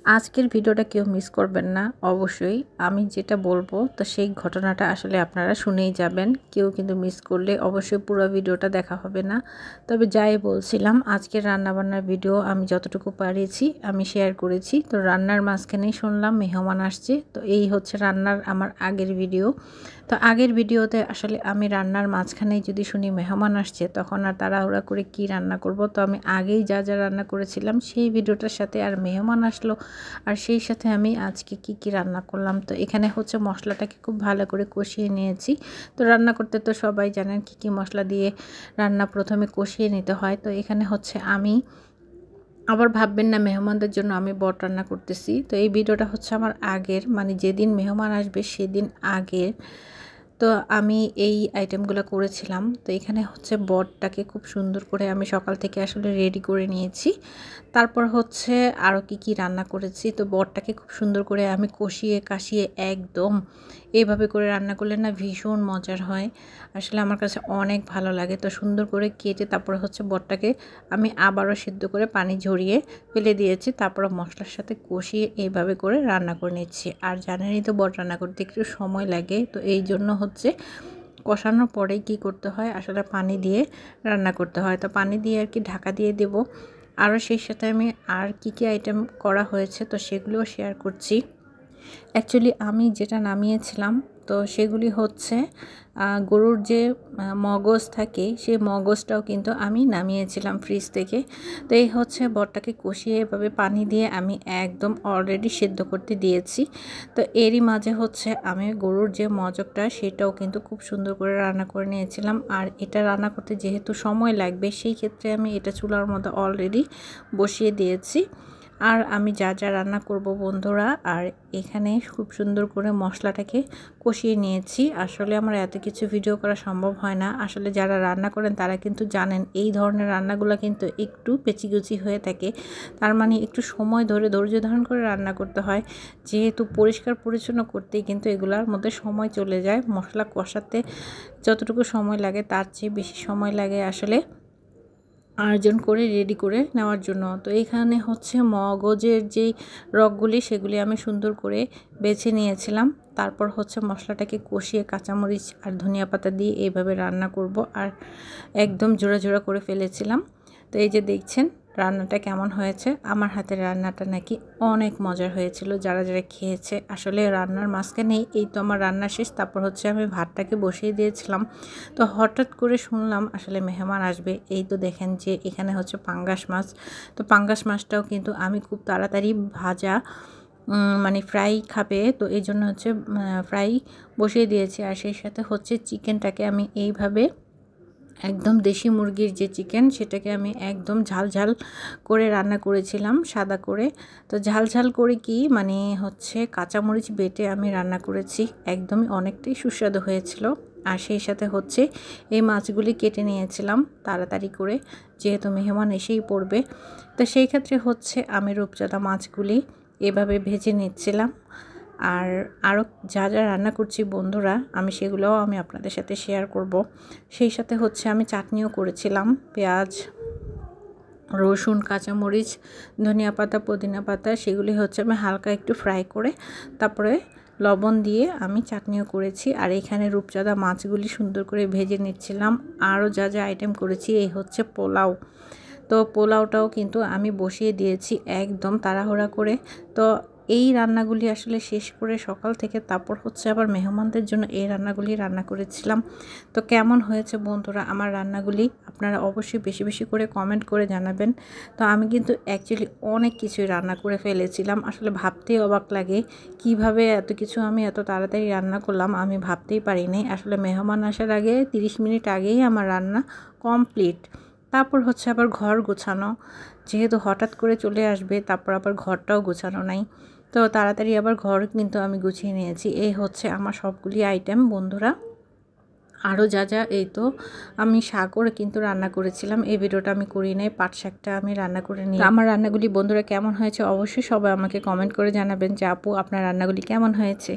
আজকের ভিডিওটা কেউ মিস করবেন না। অবশ্যই আমি যেটা বলবো তো সেই ঘটনাটা আসলে আপনারা শুনেই যাবেন। কেউ কিন্তু মিস করলে অবশ্যই পুরো ভিডিওটা দেখা হবে না। তবে যাই বলছিলাম, আজকের রান্নাবান্নার ভিডিও আমি যতটুকু পারিছি আমি শেয়ার করেছি। তো রান্নার মাঝখানেই শুনলাম মেহমান আসছে। তো এই হচ্ছে রান্নার আমার আগের ভিডিও। তো আগের ভিডিওতে আসলে আমি রান্নার মাঝখানেই যদি শুনি মেহমান আসছে, তখন আর তাড়াহুড়া করে কি রান্না করব। তো আমি আগেই যা যা রান্না করেছিলাম সেই ভিডিওটার সাথে আর মেহমান আসলো আর সেই সাথে আমি আজকে কি রান্না করলাম। তো এখানে হচ্ছে মশলাটাকে খুব ভালো করে কষিয়ে নিয়েছি। তো রান্না করতে তো সবাই জানেন কি মশলা দিয়ে রান্না প্রথমে কষিয়ে নিতে হয়। তো এখানে হচ্ছে আমি আবার ভাববেন না মেহমানদের জন্য আমি বট রান্না করতেছি। তো এই ভিডিওটা হচ্ছে আমার আগের, মানে যেদিন মেহমান আসবে সেদিন আগের। তো আমি এই আইটেমগুলো করেছিলাম। তো এখানে হচ্ছে বটটাকে খুব সুন্দর করে আমি সকাল থেকে আসলে রেডি করে নিয়েছি। তারপর হচ্ছে আরও কি রান্না করেছি। তো বটটাকে খুব সুন্দর করে আমি কষিয়ে কাশিয়ে একদম এইভাবে করে রান্না করলে না ভীষণ মজার হয়। আসলে আমার কাছে অনেক ভালো লাগে। তো সুন্দর করে কেটে তারপরে হচ্ছে বটটাকে আমি আবারও সিদ্ধ করে পানি ঝরিয়ে ফেলে দিয়েছি। তারপর মশলার সাথে কষিয়ে এইভাবে করে রান্না করে নিচ্ছি। আর জানেনই তো বট রান্না করতে একটু সময় লাগে। তো এই জন্য হচ্ছে কষানোর পরেই কি করতে হয়, আসলে পানি দিয়ে রান্না করতে হয়। তো পানি দিয়ে আর কি ঢাকা দিয়ে দেব। আরও সেই সাথে আমি আর কি আইটেম করা হয়েছে তো সেগুলোও শেয়ার করছি। অ্যাকচুয়ালি আমি যেটা নামিয়েছিলাম তো সেগুলি হচ্ছে গরুর যে মগজ থাকে সেই মগজটাও কিন্তু আমি নামিয়েছিলাম ফ্রিজ থেকে। তো এই হচ্ছে বটটাকে কষিয়ে এভাবে পানি দিয়ে আমি একদম অলরেডি সেদ্ধ করতে দিয়েছি। তো এরই মাঝে হচ্ছে আমি গরুর যে মজকটা সেটাও কিন্তু খুব সুন্দর করে রান্না করে নিয়েছিলাম। আর এটা রান্না করতে যেহেতু সময় লাগবে সেই ক্ষেত্রে আমি এটা চুলার মধ্যে অলরেডি বসিয়ে দিয়েছি। আর আমি যা যা রান্না করব বন্ধুরা, আর এখানে খুব সুন্দর করে মশলাটাকে কষিয়ে নিয়েছি। আসলে আমার এত কিছু ভিডিও করা সম্ভব হয় না। আসলে যারা রান্না করেন তারা কিন্তু জানেন এই ধরনের রান্নাগুলো কিন্তু একটু পেচিকুচি হয়ে থাকে। তার মানে একটু সময় ধরে ধৈর্য ধারণ করে রান্না করতে হয়। যেহেতু পরিষ্কার পরিচ্ছন্ন করতেই কিন্তু এগুলোর মধ্যে সময় চলে যায়। মশলা কষাতে যতটুকু সময় লাগে তার চেয়ে বেশি সময় লাগে আসলে আয়োজন করে রেডি করে নেওয়ার জন্য। তো এখানে হচ্ছে মগজের যেই রগগুলি সেগুলি আমি সুন্দর করে বেছে নিয়েছিলাম। তারপর হচ্ছে মশলাটাকে কষিয়ে কাঁচামরিচ আর ধনিয়া পাতা দিয়ে এইভাবে রান্না করব। আর একদম জোড়া জোড়া করে ফেলেছিলাম। তো এই যে দেখছেন রান্নাটা কেমন হয়েছে। আমার হাতের রান্নাটা নাকি অনেক মজার হয়েছিল। যারা যারা খেয়েছে আসলে রান্নার মাঝখানেই এই তো আমার রান্না শেষ। তারপর হচ্ছে আমি ভাতটাকে বসিয়ে দিয়েছিলাম। তো হঠাৎ করে শুনলাম আসলে মেহমান আসবে। এই তো দেখেন যে এখানে হচ্ছে পাঙ্গাস মাছ। তো পাঙ্গাস মাছটাও কিন্তু আমি খুব তাড়াতাড়ি ভাজা মানে ফ্রাই খাবে, তো এই জন্য হচ্ছে ফ্রাই বসিয়ে দিয়েছি। আর সেই সাথে হচ্ছে চিকেনটাকে আমি এইভাবে একদম দেশি মুরগির যে চিকেন সেটাকে আমি একদম ঝাল ঝাল করে রান্না করেছিলাম সাদা করে। তো ঝাল ঝাল করে কি মানে হচ্ছে কাঁচামরিচ বেটে আমি রান্না করেছি। একদমই অনেকটাই সুস্বাদু হয়েছিল। আর সেই সাথে হচ্ছে এই মাছগুলি কেটে নিয়েছিলাম তাড়াতাড়ি করে, যেহেতু মেহমান এসেই পড়বে। তো সেই ক্ষেত্রে হচ্ছে আমি রূপচাঁদা মাছগুলি এভাবে ভেজে নিচ্ছিলাম। আর আরও যা যা রান্না করছি বন্ধুরা আমি সেগুলোও আমি আপনাদের সাথে শেয়ার করব। সেই সাথে হচ্ছে আমি চাটনিও করেছিলাম, পেঁয়াজ, রসুন, কাঁচামরিচ, ধনিয়া পাতা, পুদিনা পাতা, সেগুলি হচ্ছে আমি হালকা একটু ফ্রাই করে তারপরে লবণ দিয়ে আমি চাটনিও করেছি। আর এখানে রূপচাঁদা মাছগুলি সুন্দর করে ভেজে নিচ্ছিলাম। আরও যা যা আইটেম করেছি এই হচ্ছে পোলাও। তো পোলাওটাও কিন্তু আমি বসিয়ে দিয়েছি একদম তাড়াহুড়া করে। তো এই রান্নাগুলি আসলে শেষ করে সকাল থেকে তারপর হচ্ছে আবার মেহমানদের জন্য এই রান্নাগুলি রান্না করেছিলাম। তো কেমন হয়েছে বন্ধুরা আমার রান্নাগুলি আপনারা অবশ্যই বেশি বেশি করে কমেন্ট করে জানাবেন। তো আমি কিন্তু অ্যাকচুয়ালি অনেক কিছুই রান্না করে ফেলেছিলাম। আসলে ভাবতেই অবাক লাগে কিভাবে এত কিছু আমি এত তাড়াতাড়ি রান্না করলাম, আমি ভাবতেই পারিনি। আসলে মেহমান আসার আগে 30 মিনিট আগেই আমার রান্না কমপ্লিট। তারপর হচ্ছে আবার ঘর গোছানো, যেহেতু হঠাৎ করে চলে আসবে তারপর আবার ঘরটাও গোছানো নাই। তো তাড়াতাড়ি আবার ঘর কিন্তু আমি গুছিয়ে নিয়েছি। এই হচ্ছে আমার সবগুলি আইটেম বন্ধুরা। আরও যা যা এই তো আমি শাকও কিন্তু রান্না করেছিলাম, এই ভিডিওটা আমি করি নাই, পাট শাকটা আমি রান্না করে নিই। আমার রান্নাগুলি বন্ধুরা কেমন হয়েছে অবশ্যই সবাই আমাকে কমেন্ট করে জানাবেন যে আপু আপনার রান্নাগুলি কেমন হয়েছে।